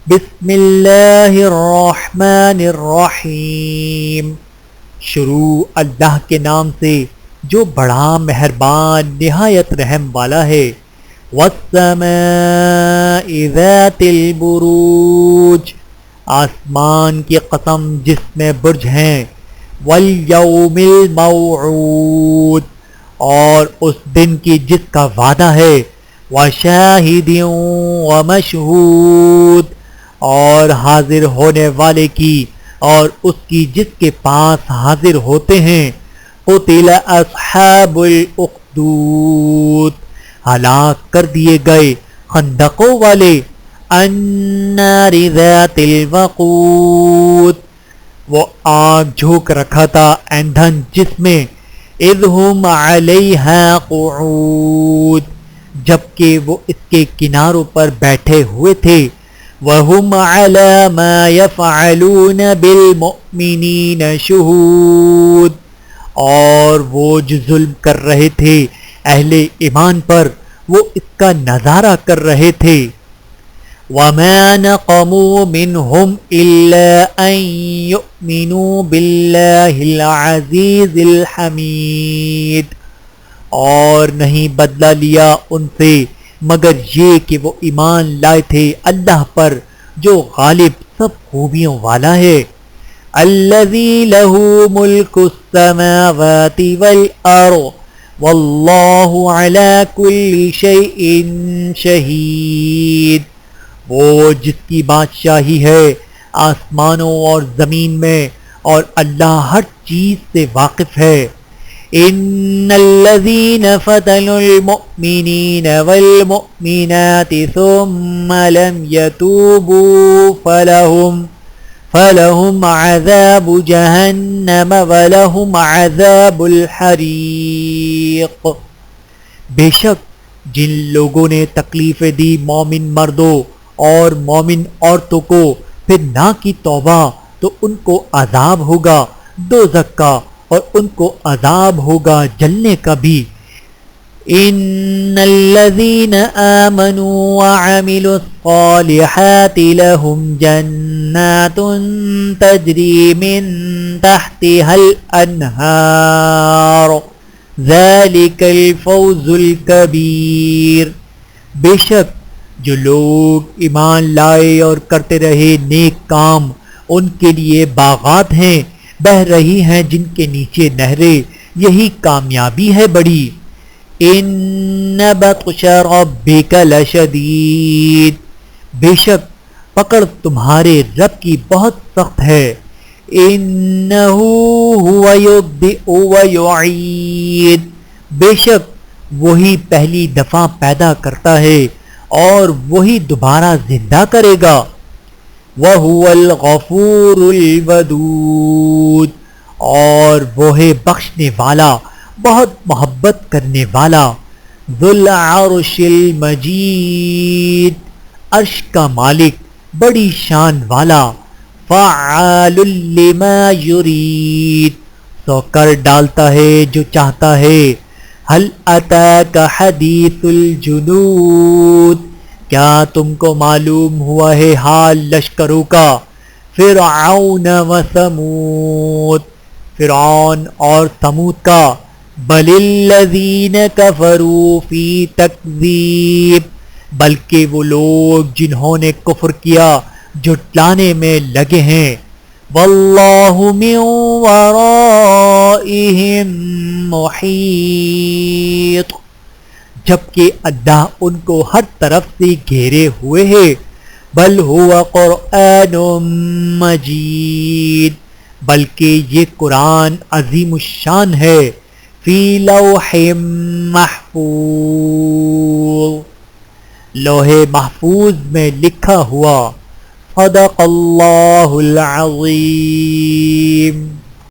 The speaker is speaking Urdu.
بسم اللہ الرحمن الرحیم، شروع اللہ کے نام سے جو بڑا مہربان نہایت رحم والا ہے۔ والسماء ذات البروج، آسمان کی قسم جس میں برج ہیں۔ والیوم الموعود، اور اس دن کی جس کا وعدہ ہے۔ وشاہد ومشہود، اور حاضر ہونے والے کی اور اس کی جس کے پاس حاضر ہوتے ہیں۔ قتل اصحاب الاخدود، ہلاک کر دیے گئے خندقوں والے۔ النار ذات الوقود، وہ آگ جھونک رکھا تھا ایندھن جس میں۔ اذ ہم علیہا قعود، جبکہ وہ اس کے کناروں پر بیٹھے ہوئے تھے۔ وَهُمْ عَلَى مَا يَفْعَلُونَ بِالْمُؤْمِنِينَ شُهُودٌ، اور وہ جو ظلم کر رہے تھے اہل ایمان پر وہ اس کا نظارہ کر رہے تھے۔ وَمَا نَقَمُوا مِنْهُمْ إِلَّا أَن يُؤْمِنُوا بِاللَّهِ الْعَزِيزِ الْحَمِيدِ، اور نہیں بدلہ لیا ان سے مگر یہ کہ وہ ایمان لائے تھے اللہ پر جو غالب سب خوبیوں والا ہے۔ الذی لہ ملک السماوات والارض واللہ علی کل شیء شہید، وہ جس کی بادشاہی ہے آسمانوں اور زمین میں اور اللہ ہر چیز سے واقف ہے۔ ان الذين فتنوا المؤمنين والمؤمنات ثم لم يتوبوا فلهم عذاب جہنم ولهم عذاب الحریق، بے شک جن لوگوں نے تکلیفیں دی مومن مردوں اور مومن عورتوں کو پھر نہ کی توبہ تو ان کو عذاب ہوگا دوزخ کا اور ان کو عذاب ہوگا جلنے کا بھی۔ ان الذين آمنوا وعملوا الصالحات لهم جنات تجري من تحتها الانہار ذلك الفوز الكبير، بے شک جو لوگ ایمان لائے اور کرتے رہے نیک کام ان کے لیے باغات ہیں بہ رہی ہیں جن کے نیچے نہریں، یہی کامیابی ہے بڑی۔ ان بطش ربک لشدید، بے شک پکڑ تمہارے رب کی بہت سخت ہے۔ انہ هو یبدئ ویعید، بے شک وہی پہلی دفعہ پیدا کرتا ہے اور وہی دوبارہ زندہ کرے گا۔ وَهُوَ الْغَفُورُ الْوَدُودُ، اور وہ ہے بخشنے والا بہت محبت کرنے والا۔ ذُو الْعَرْشِ الْمَجِيدُ، عرش کا مالک بڑی شان والا۔ فَعَّالٌ لِّمَا يُرِيدُ، سو کر ڈالتا ہے جو چاہتا ہے۔ هَلْ أَتَاكَ حَدِيثُ الْجُنُودِ، کیا تم کو معلوم ہوا ہے حال لشکروں کا۔ فرعون و ثمود، فرعون اور ثمود کا۔ بل الذین کفروا فی تکذیب، بلکہ وہ لوگ جنہوں نے کفر کیا جھٹلانے میں لگے ہیں۔ واللہ من ورائہم محیط، جبکہ اللہ ان کو ہر طرف سے گھیرے ہوئے ہے۔ بل هو قرآن مجید، بلکہ یہ قرآن عظیم الشان ہے۔ فی لوح محفوظ، لوح محفوظ میں لکھا ہوا۔ صدق اللہ العظیم۔